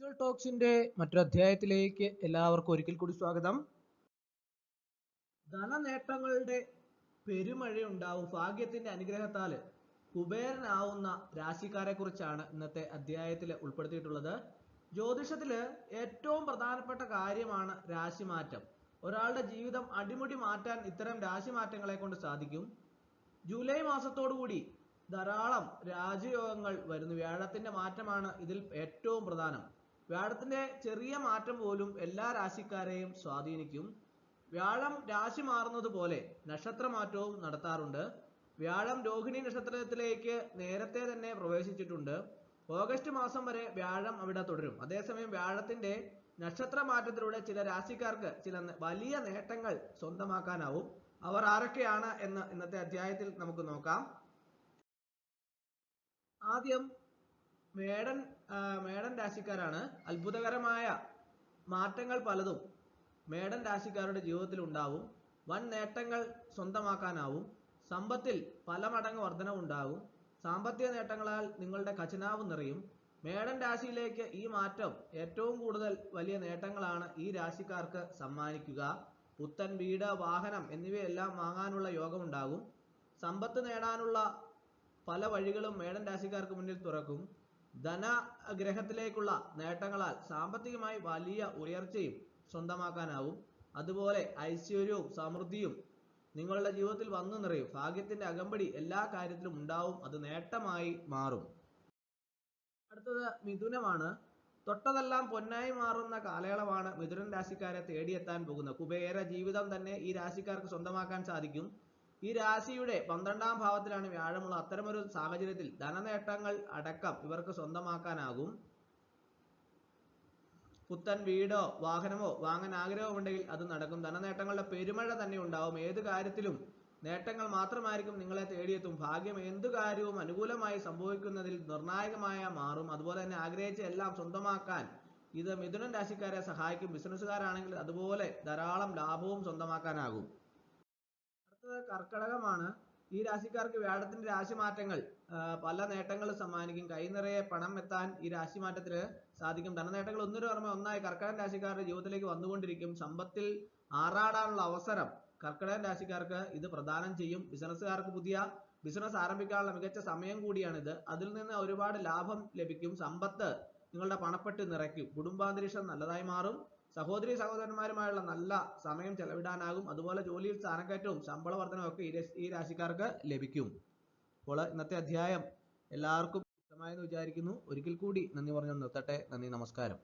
Spiritual ടോക്സിന്റെ മറ്റൊരു അധ്യായത്തിലേക്ക് എല്ലാവർക്കും ഒരിക്കൽ കൂടി സ്വാഗതം. ധനനേട്ടങ്ങളുടെ പെരുമഴയുണ്ടാവും ഭാഗ്യത്തിന്റെ അനുഗ്രഹത്താല് കുബേരനാവുന്ന രാശിക്കാരെ കുറിച്ചാണ് ഇന്നത്തെ അധ്യായത്തിൽ ഉൾപ്പെടുത്തിയിട്ടുള്ളത്. ജ്യോതിഷത്തില് ഏറ്റവും പ്രധാനപ്പെട്ട കാര്യമാണ് രാശിമാറ്റം. ഒരാളുടെ ജീവിതം അടിമുടി മാറ്റാൻ ഇത്തരം രാശിമാറ്റങ്ങളെ കൊണ്ട് സാധിക്കും. ജൂലൈ മാസത്തോടുകൂടി ധാരാളം രാജയോഗങ്ങൾ വരുന്നു. വ്യാഴത്തിന്റെ മാറ്റമാണ് ഇതിൽ ഏറ്റവും പ്രധാനം. വ്യാഴത്തിന്റെ ചെറിയ മാറ്റം പോലും എല്ലാ രാശിക്കാരെയും സ്വാധീനിക്കും. വ്യാഴം രാശി മാറുന്നത് പോലെ നക്ഷത്രമാറ്റവും നടത്താറുണ്ട്. വ്യാഴം രോഹിണി നക്ഷത്രത്തിലേക്ക് നേരത്തെ തന്നെ പ്രവേശിച്ചിട്ടുണ്ട്. ഓഗസ്റ്റ് മാസം വരെ വ്യാഴം അവിടെ തുടരും. അതേസമയം വ്യാഴത്തിന്റെ നക്ഷത്രമാറ്റത്തിലൂടെ ചില രാശിക്കാർക്ക് ചില വലിയ നേട്ടങ്ങൾ സ്വന്തമാക്കാനാവും. അവർ ആരൊക്കെയാണ് എന്ന് ഇന്നത്തെ അധ്യായത്തിൽ നമുക്ക് നോക്കാം. ആദ്യം മേടൻ രാശിക്കാരാണ്. അത്ഭുതകരമായ മാറ്റങ്ങൾ പലതും മേടൻ രാശിക്കാരുടെ ജീവിതത്തിൽ ഉണ്ടാവും. വൻ നേട്ടങ്ങൾ സ്വന്തമാക്കാനാവും. സമ്പത്തിൽ പല മടങ്ങ് വർധനവുണ്ടാകും. സാമ്പത്തിക നേട്ടങ്ങളാൽ നിങ്ങളുടെ ഖജനാവ് നിറയും. മേടൻ രാശിയിലേക്ക് ഈ മാറ്റം ഏറ്റവും കൂടുതൽ വലിയ നേട്ടങ്ങളാണ് ഈ രാശിക്കാർക്ക് സമ്മാനിക്കുക. പുത്തൻ വീട്, വാഹനം എന്നിവയെല്ലാം വാങ്ങാനുള്ള യോഗമുണ്ടാകും. സമ്പത്ത് നേടാനുള്ള പല വഴികളും മേടൻ രാശിക്കാർക്ക് മുന്നിൽ തുറക്കും. ധനഗ്രഹത്തിലേക്കുള്ള നേട്ടങ്ങളാൽ സാമ്പത്തികമായി വലിയ ഉയർച്ചയും സ്വന്തമാക്കാനാവും. അതുപോലെ ഐശ്വര്യവും സമൃദ്ധിയും നിങ്ങളുടെ ജീവിതത്തിൽ വന്നു നിറയും. ഭാഗ്യത്തിന്റെ അകമ്പടി എല്ലാ കാര്യത്തിലും ഉണ്ടാവും. അത് നേട്ടമായി മാറും. അടുത്തത് മിഥുനമാണ്. തൊട്ടതെല്ലാം പൊന്നായി മാറുന്ന കാലയളവാണ് മിഥുനൻ രാശിക്കാരെ തേടിയെത്താൻ പോകുന്നത്. കുബേര ജീവിതം തന്നെ ഈ രാശിക്കാർക്ക് സ്വന്തമാക്കാൻ സാധിക്കും. ഈ രാശിയുടെ 12ാം ഭാവത്തിലാണ് വ്യാഴമുള്ള. അത്തരമൊരു സാഹചര്യത്തിൽ ധനനേട്ടങ്ങൾ അടക്കം ഇവർക്ക് സ്വന്തമാക്കാനാകും. പുത്തൻ വീടോ വാഹനമോ വാങ്ങാൻ ആഗ്രഹമുണ്ടെങ്കിൽ അത് നടക്കും. ധനനേട്ടങ്ങളുടെ പെരുമഴ തന്നെ ഉണ്ടാവും. ഏത് കാര്യത്തിലും നേട്ടങ്ങൾ മാത്രമായിരിക്കും നിങ്ങളെ തേടിയെത്തും. ഭാഗ്യം എന്തു കാര്യവും അനുകൂലമായി സംഭവിക്കുന്നതിൽ നിർണായകമായ മാറും. അതുപോലെ തന്നെ ആഗ്രഹിച്ച എല്ലാം സ്വന്തമാക്കാൻ ഇത് മിഥുനൻ രാശിക്കാരെ സഹായിക്കും. ബിസിനസ്സുകാരാണെങ്കിൽ അതുപോലെ ധാരാളം ലാഭവും സ്വന്തമാക്കാനാകും. അടുത്തത് കർക്കടകമാണ്. ഈ രാശിക്കാർക്ക് വ്യാഴത്തിന്റെ രാശിമാറ്റങ്ങൾ പല നേട്ടങ്ങൾ സമ്മാനിക്കും. കൈ നിറയെ പണം എത്താൻ ഈ രാശിമാറ്റത്തിന് സാധിക്കും. ധനനേട്ടങ്ങൾ ഒന്നിനു പുറമെ ഒന്നായി കർക്കടകൻ രാശിക്കാരുടെ ജീവിതത്തിലേക്ക് വന്നുകൊണ്ടിരിക്കും. സമ്പത്തിൽ ആറാടാനുള്ള അവസരം കർക്കടകൻ രാശിക്കാർക്ക് ഇത് പ്രദാനം ചെയ്യും. ബിസിനസ്സുകാർക്ക് പുതിയ ബിസിനസ് ആരംഭിക്കാനുള്ള മികച്ച സമയം കൂടിയാണിത്. അതിൽ നിന്ന് ഒരുപാട് ലാഭം ലഭിക്കും. സമ്പത്ത് നിങ്ങളുടെ പണപ്പെട്ട് നിറയ്ക്കും. കുടുംബാന്തരീക്ഷം നല്ലതായി മാറും. സഹോദരി സഹോദരന്മാരുമായുള്ള നല്ല സമയം ചെലവിടാനാകും. അതുപോലെ ജോലിയിൽ സ്ഥാനക്കയറ്റവും ശമ്പള വർധനവും ഒക്കെ ഈ രാശിക്കാർക്ക് ലഭിക്കും. അപ്പോൾ ഇന്നത്തെ അധ്യായം എല്ലാവർക്കും ഇഷ്ടമായെന്ന് വിചാരിക്കുന്നു. ഒരിക്കൽ കൂടി നന്ദി പറഞ്ഞു നിർത്തട്ടെ. നന്ദി, നമസ്കാരം.